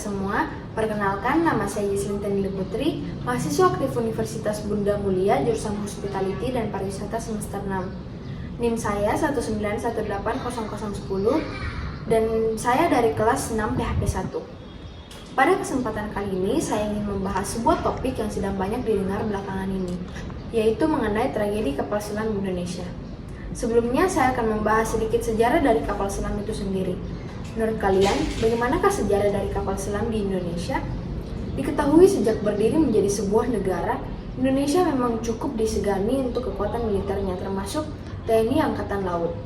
semua, perkenalkan nama saya Yesslyn Tenili Putri, mahasiswa aktif Universitas Bunda Mulia, jurusan Hospitality dan Pariwisata semester 6. NIM saya 191800010 dan saya dari kelas 6 PHP 1. Pada kesempatan kali ini, saya ingin membahas sebuah topik yang sedang banyak didengar belakangan ini, yaitu mengenai tragedi kapal selam Indonesia. Sebelumnya, saya akan membahas sedikit sejarah dari kapal selam itu sendiri. Menurut kalian, bagaimanakah sejarah dari kapal selam di Indonesia? Diketahui sejak berdiri menjadi sebuah negara, Indonesia memang cukup disegani untuk kekuatan militernya, termasuk TNI Angkatan Laut.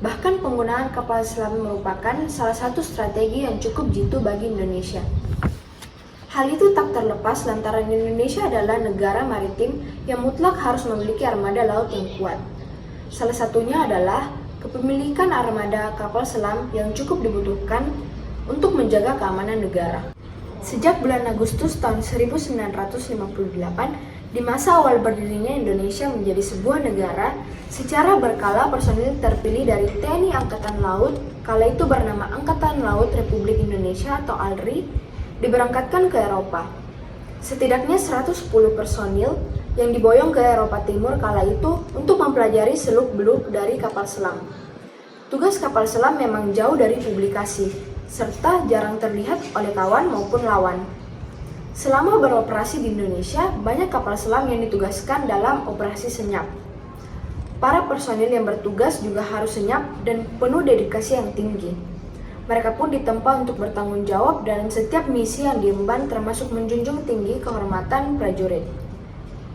Bahkan penggunaan kapal selam merupakan salah satu strategi yang cukup jitu bagi Indonesia. Hal itu tak terlepas lantaran Indonesia adalah negara maritim yang mutlak harus memiliki armada laut yang kuat. Salah satunya adalah kepemilikan armada kapal selam yang cukup dibutuhkan untuk menjaga keamanan negara. Sejak bulan Agustus tahun 1958, di masa awal berdirinya Indonesia menjadi sebuah negara, secara berkala personil terpilih dari TNI Angkatan Laut, kala itu bernama Angkatan Laut Republik Indonesia atau ALRI, diberangkatkan ke Eropa. Setidaknya 110 personil yang diboyong ke Eropa Timur kala itu untuk mempelajari seluk-beluk dari kapal selam. Tugas kapal selam memang jauh dari publikasi, serta jarang terlihat oleh kawan maupun lawan. Selama beroperasi di Indonesia, banyak kapal selam yang ditugaskan dalam operasi senyap. Para personil yang bertugas juga harus senyap dan penuh dedikasi yang tinggi. Mereka pun ditempa untuk bertanggung jawab dalam setiap misi yang diemban, termasuk menjunjung tinggi kehormatan prajurit.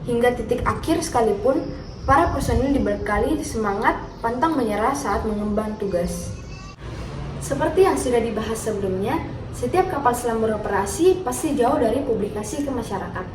Hingga titik akhir sekalipun, para personil dibekali semangat pantang menyerah saat mengemban tugas. Seperti yang sudah dibahas sebelumnya, setiap kapal selam beroperasi pasti jauh dari publikasi ke masyarakat.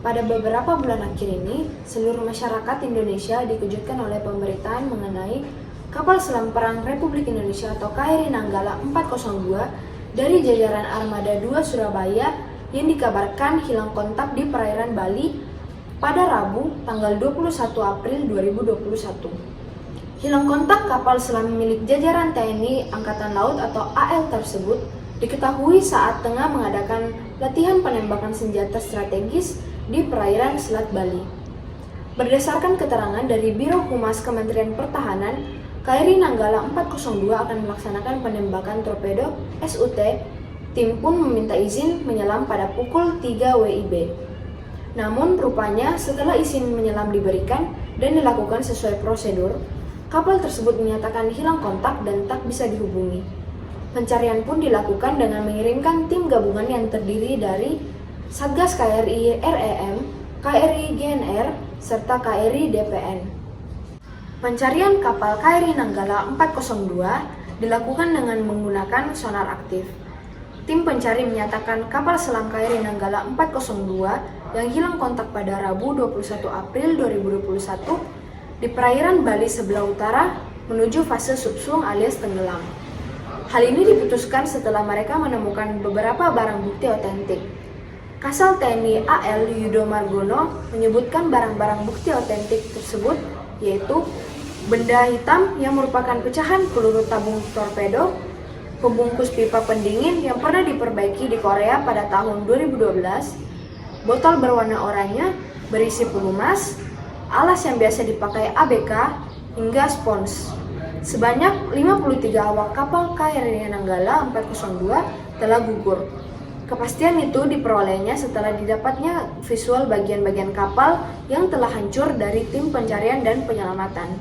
Pada beberapa bulan akhir ini, seluruh masyarakat Indonesia dikejutkan oleh pemberitaan mengenai kapal selam perang Republik Indonesia atau KRI Nanggala 402 dari jajaran Armada 2 Surabaya yang dikabarkan hilang kontak di perairan Bali pada Rabu, tanggal 21 April 2021. Hilang kontak kapal selam milik jajaran TNI Angkatan Laut atau AL tersebut diketahui saat tengah mengadakan latihan penembakan senjata strategis di perairan Selat Bali. Berdasarkan keterangan dari Biro Humas Kementerian Pertahanan, KRI Nanggala 402 akan melaksanakan penembakan torpedo SUT. Tim pun meminta izin menyelam pada pukul 3 WIB. Namun rupanya setelah izin menyelam diberikan dan dilakukan sesuai prosedur, kapal tersebut menyatakan hilang kontak dan tak bisa dihubungi. Pencarian pun dilakukan dengan mengirimkan tim gabungan yang terdiri dari Satgas KRI REM, KRI GNR, serta KRI DPN. Pencarian kapal KRI Nanggala 402 dilakukan dengan menggunakan sonar aktif. Tim pencari menyatakan kapal selam KRI Nanggala 402 yang hilang kontak pada Rabu 21 April 2021 di perairan Bali sebelah utara menuju fase subsung alias tenggelam. Hal ini diputuskan setelah mereka menemukan beberapa barang bukti otentik. Kasal TNI AL Yudo Margono menyebutkan barang-barang bukti otentik tersebut yaitu benda hitam yang merupakan pecahan peluru tabung torpedo, pembungkus pipa pendingin yang pernah diperbaiki di Korea pada tahun 2012, botol berwarna oranye berisi pelumas, alas yang biasa dipakai ABK, hingga spons. Sebanyak 53 awak kapal KRI Nanggala 402 telah gugur. Kepastian itu diperolehnya setelah didapatnya visual bagian-bagian kapal yang telah hancur dari tim pencarian dan penyelamatan.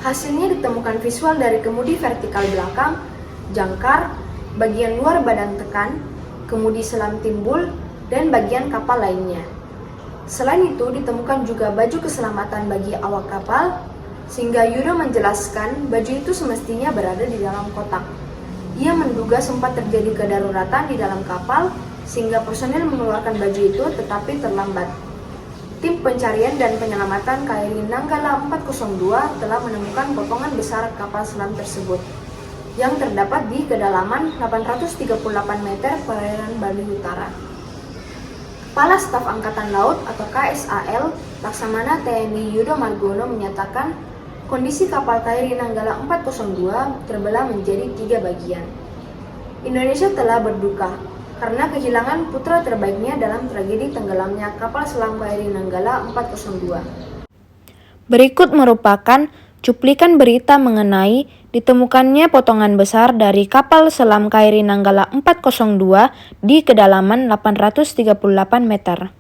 Hasilnya ditemukan visual dari kemudi vertikal belakang, jangkar, bagian luar badan tekan, kemudi selam timbul, dan bagian kapal lainnya. Selain itu, ditemukan juga baju keselamatan bagi awak kapal, sehingga Yudo menjelaskan baju itu semestinya berada di dalam kotak. Ia menduga sempat terjadi kedaruratan di dalam kapal, sehingga personel mengeluarkan baju itu tetapi terlambat. Tim pencarian dan penyelamatan KRI Nanggala 402 telah menemukan potongan besar kapal selam tersebut, yang terdapat di kedalaman 838 meter perairan Bali Utara. Kepala Staf Angkatan Laut atau KSAL, Laksamana TNI Yudo Margono menyatakan kondisi kapal KRI Nanggala 402 terbelah menjadi 3 bagian. Indonesia telah berduka karena kehilangan putra terbaiknya dalam tragedi tenggelamnya kapal selam KRI Nanggala 402. Berikut merupakan cuplikan berita mengenai ditemukannya potongan besar dari kapal selam KRI Nanggala 402 di kedalaman 838 meter.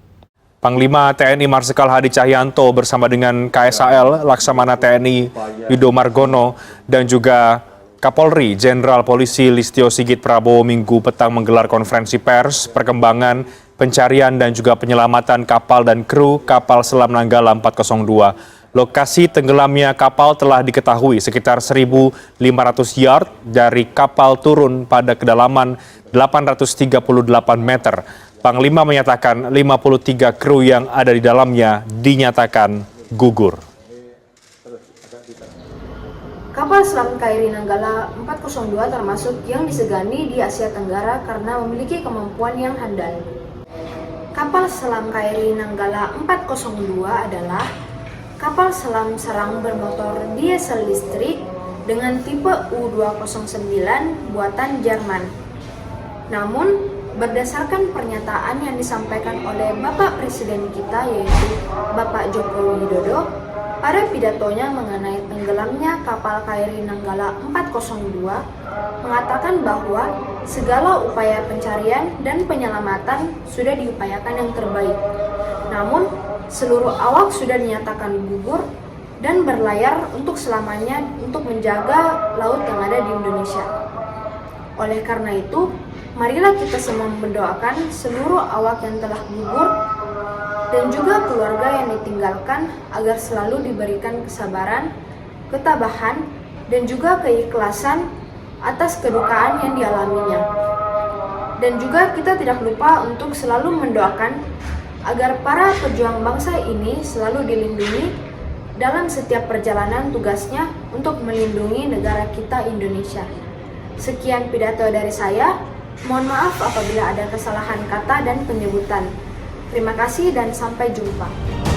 Panglima TNI Marsikal Hadi Cahyanto bersama dengan KSAL, Laksamana TNI Yudo Margono, dan juga Kapolri Jenderal Polisi Listio Sigit Prabowo Minggu petang menggelar konferensi pers perkembangan pencarian dan juga penyelamatan kapal dan kru kapal selam Nanggala 402. Lokasi tenggelamnya kapal telah diketahui sekitar 1.500 yard dari kapal turun pada kedalaman 838 meter. Panglima menyatakan 53 kru yang ada di dalamnya dinyatakan gugur. Kapal selam KRI Nanggala 402 termasuk yang disegani di Asia Tenggara karena memiliki kemampuan yang handal. Kapal selam KRI Nanggala 402 adalah kapal selam serang bermotor diesel listrik dengan tipe U209 buatan Jerman. Namun, berdasarkan pernyataan yang disampaikan oleh Bapak Presiden kita yaitu Bapak Joko Widodo pada pidatonya mengenai tenggelamnya kapal KRI Nanggala 402 mengatakan bahwa segala upaya pencarian dan penyelamatan sudah diupayakan yang terbaik. Namun, seluruh awak sudah dinyatakan gugur dan berlayar untuk selamanya untuk menjaga laut yang ada di Indonesia. Oleh karena itu, marilah kita semua mendoakan seluruh awak yang telah gugur dan juga keluarga yang ditinggalkan agar selalu diberikan kesabaran, ketabahan, dan juga keikhlasan atas kedukaan yang dialaminya. Dan juga kita tidak lupa untuk selalu mendoakan agar para pejuang bangsa ini selalu dilindungi dalam setiap perjalanan tugasnya untuk melindungi negara kita Indonesia. Sekian pidato dari saya. Mohon maaf apabila ada kesalahan kata dan penyebutan. Terima kasih dan sampai jumpa.